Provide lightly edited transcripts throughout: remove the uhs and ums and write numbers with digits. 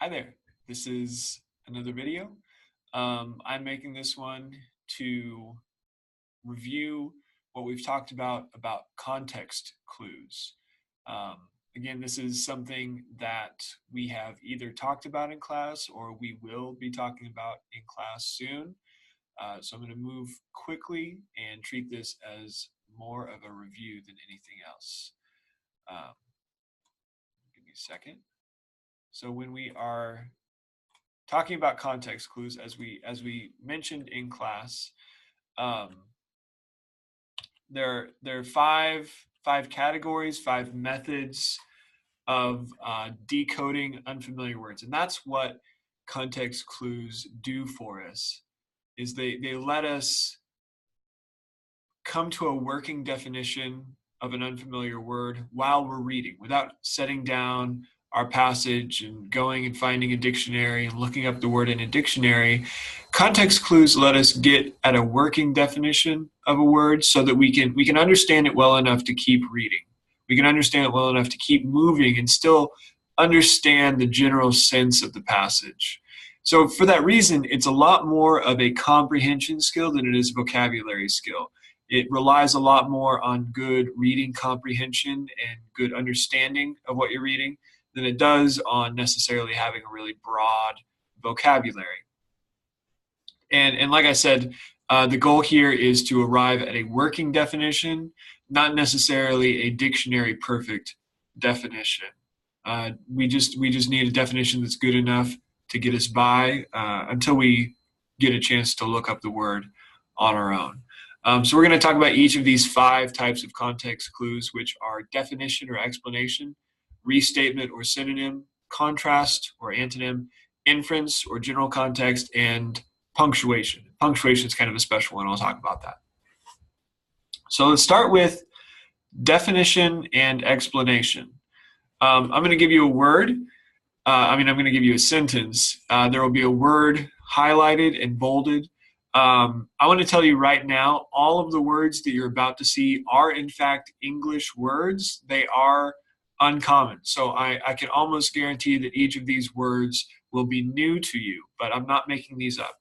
Hi there, this is another video. I'm making this one to review what we've talked about context clues. Um, Again, this is something that we have either talked about in class or we will be talking about in class soon. So I'm going to move quickly and treat this as more of a review than anything else. Give me a second. So when we are talking about context clues, as we mentioned in class, there are five categories, five methods of decoding unfamiliar words, and that's what context clues do for us. Is they let us come to a working definition of an unfamiliar word while we're reading, without setting down our passage and going and finding a dictionary and looking up the word in a dictionary. Context clues let us get at a working definition of a word so that we can understand it well enough to keep reading. We can understand it well enough to keep moving and still understand the general sense of the passage. So for that reason, it's a lot more of a comprehension skill than it is a vocabulary skill. It relies a lot more on good reading comprehension and good understanding of what you're reading than it does on necessarily having a really broad vocabulary. And like I said, the goal here is to arrive at a working definition, not necessarily a dictionary perfect definition. We just need a definition that's good enough to get us by until we get a chance to look up the word on our own. So we're going to talk about each of these five types of context clues, which are definition or explanation, restatement or synonym, contrast or antonym, inference or general context, and punctuation. Punctuation is kind of a special one. I'll talk about that. So let's start with definition and explanation. I'm going to give you a word. I'm going to give you a sentence. There will be a word highlighted and bolded. I want to tell you right now, all of the words that you're about to see are in fact English words. They are uncommon. So I can almost guarantee that each of these words will be new to you, but I'm not making these up.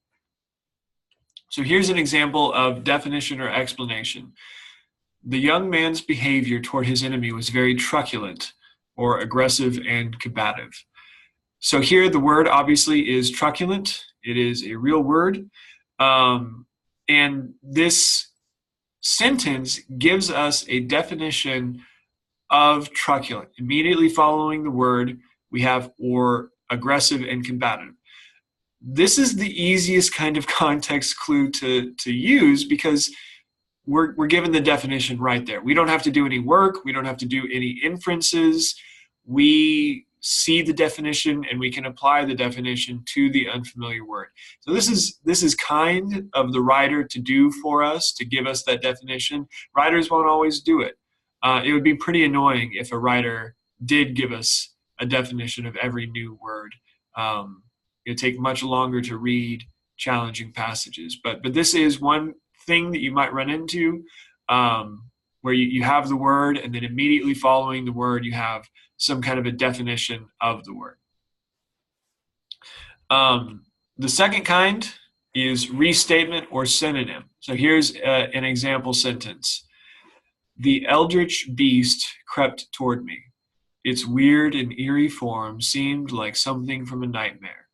So here's an example of definition or explanation. The young man's behavior toward his enemy was very truculent or aggressive and combative. So here the word obviously is truculent. It is a real word. And this sentence gives us a definition of truculent. Immediately following the word, we have or aggressive and combative. This is the easiest kind of context clue to use because we're given the definition right there. We don't have to do any work. We don't have to do any inferences. We see the definition and we can apply the definition to the unfamiliar word. So this is kind of the writer to do for us, to give us that definition. Writers won't always do it. It would be pretty annoying if a writer did give us a definition of every new word. It would take much longer to read challenging passages. But this is one thing that you might run into where you have the word and then immediately following the word you have some kind of a definition of the word. The second kind is restatement or synonym. So here's an example sentence. The eldritch beast crept toward me. Its weird and eerie form seemed like something from a nightmare.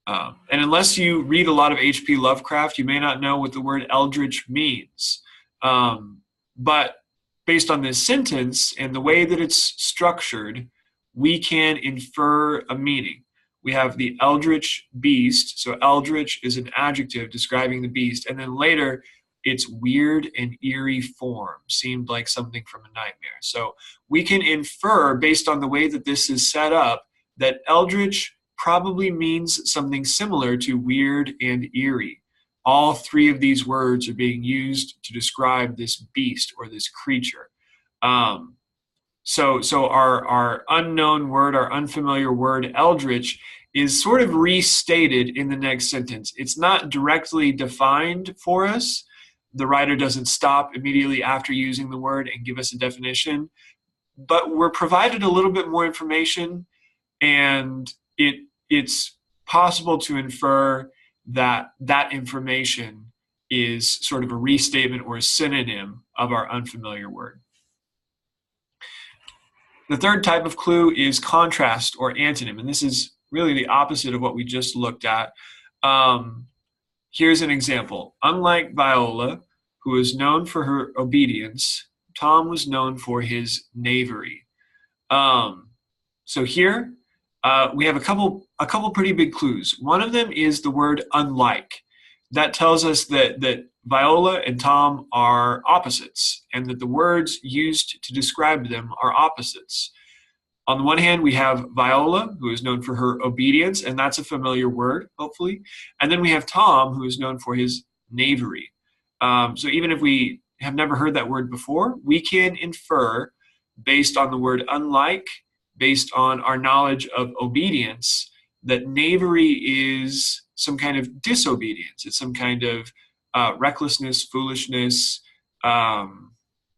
And unless you read a lot of H.P. Lovecraft, you may not know what the word eldritch means. But based on this sentence and the way that it's structured, we can infer a meaning. We have the eldritch beast. So eldritch is an adjective describing the beast. And then later, its weird and eerie form seemed like something from a nightmare. So we can infer, based on the way that this is set up, that eldritch probably means something similar to weird and eerie. All three of these words are being used to describe this beast or this creature. So our unknown word, our unfamiliar word, eldritch, is sort of restated in the next sentence. It's not directly defined for us. The writer doesn't stop immediately after using the word and give us a definition, but we're provided a little bit more information, and it's possible to infer that that information is sort of a restatement or a synonym of our unfamiliar word. The third type of clue is contrast or antonym, and this is really the opposite of what we just looked at. Here's an example. Unlike Viola, who is known for her obedience, Tom was known for his knavery. So here we have a couple pretty big clues. One of them is the word unlike. That tells us that Viola and Tom are opposites, and that the words used to describe them are opposites. On the one hand, we have Viola, who is known for her obedience, and that's a familiar word, hopefully. And then we have Tom, who is known for his knavery. So even if we have never heard that word before, we can infer, based on the word unlike, based on our knowledge of obedience, that knavery is some kind of disobedience. It's some kind of recklessness, foolishness,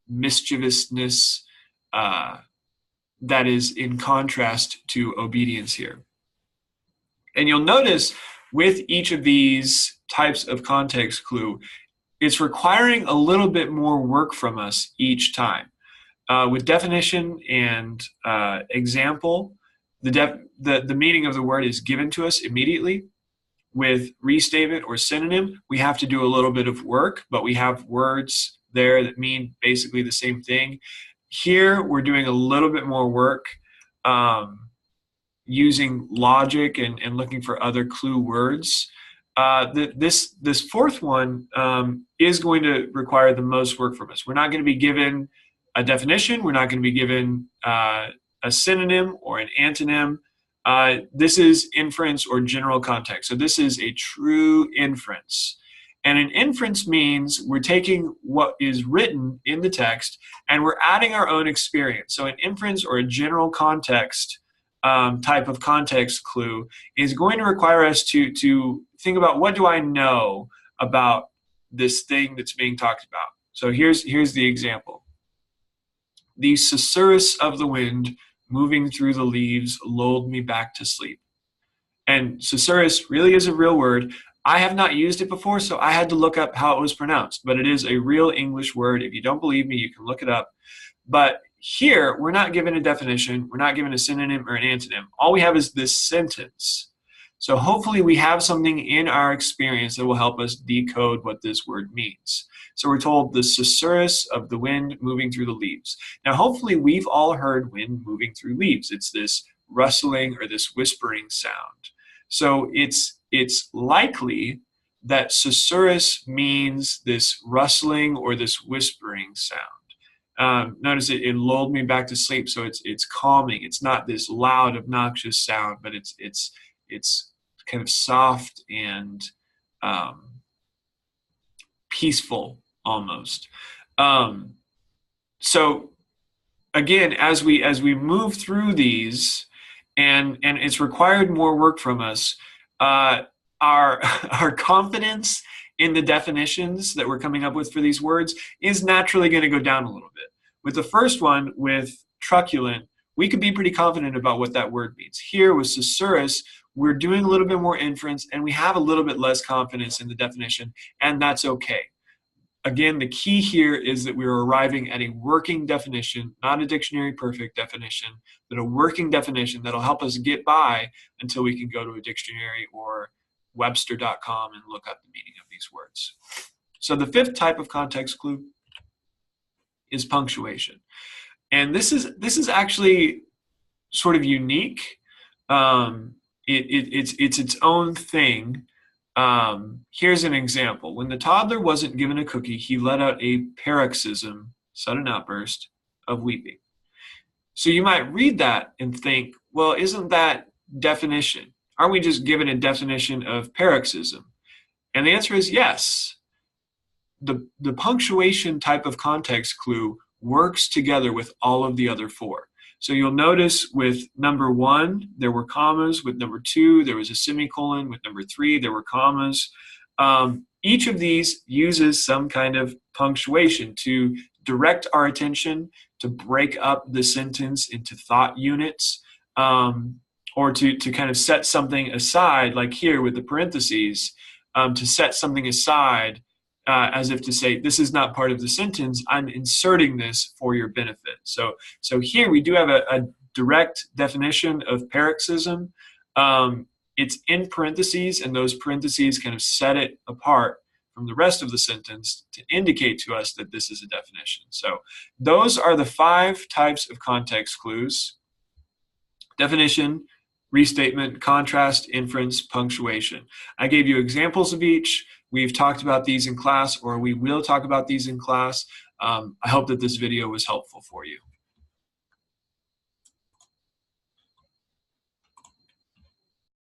mischievousness, that is in contrast to obedience here. And you'll notice with each of these types of context clue, it's requiring a little bit more work from us each time. With definition and example, the meaning of the word is given to us immediately. With restatement or synonym, we have to do a little bit of work, but we have words there that mean basically the same thing. Here, we're doing a little bit more work using logic and looking for other clue words. This fourth one is going to require the most work from us. We're not going to be given a definition. We're not going to be given a synonym or an antonym. This is inference or general context. So this is a true inference. And an inference means we're taking what is written in the text and we're adding our own experience. So an inference or a general context type of context clue is going to require us to think about, what do I know about this thing that's being talked about? So here's the example. The susurrus of the wind moving through the leaves lulled me back to sleep. And susurrus really is a real word. I have not used it before, so I had to look up how it was pronounced, but it is a real English word. If you don't believe me, you can look it up. But here, we're not given a definition. We're not given a synonym or an antonym. All we have is this sentence. So hopefully we have something in our experience that will help us decode what this word means. So we're told the susurrus of the wind moving through the leaves. Now, hopefully we've all heard wind moving through leaves. It's this rustling or this whispering sound. So it's likely that susurrus means this rustling or this whispering sound. Notice it lulled me back to sleep, so it's calming. It's not this loud, obnoxious sound, but it's kind of soft and peaceful almost. So again, as we move through these, and it's required more work from us, our confidence in the definitions that we're coming up with for these words is naturally going to go down a little bit. With the first one, with truculent, we could be pretty confident about what that word means. Here with susurrus, we're doing a little bit more inference and we have a little bit less confidence in the definition, and that's okay. Again, the key here is that we're arriving at a working definition, not a dictionary perfect definition, but a working definition that'll help us get by until we can go to a dictionary or Webster.com and look up the meaning of these words. So the fifth type of context clue is punctuation. And this is actually sort of unique. It's its own thing. Here's an example. When the toddler wasn't given a cookie, he let out a paroxysm, sudden outburst, of weeping. So you might read that and think, well, isn't that definition? Aren't we just given a definition of paroxysm? And the answer is yes. The punctuation type of context clue works together with all of the other four. So you'll notice with number 1, there were commas. With number 2, there was a semicolon. With number 3, there were commas. Each of these uses some kind of punctuation to direct our attention, to break up the sentence into thought units. or to kind of set something aside, like here with the parentheses, to set something aside as if to say, this is not part of the sentence, I'm inserting this for your benefit. So here we do have a direct definition of paroxysm. It's in parentheses, and those parentheses kind of set it apart from the rest of the sentence to indicate to us that this is a definition. So those are the 5 types of context clues: definition, restatement, contrast, inference, punctuation. I gave you examples of each. We've talked about these in class, or we will talk about these in class. I hope that this video was helpful for you.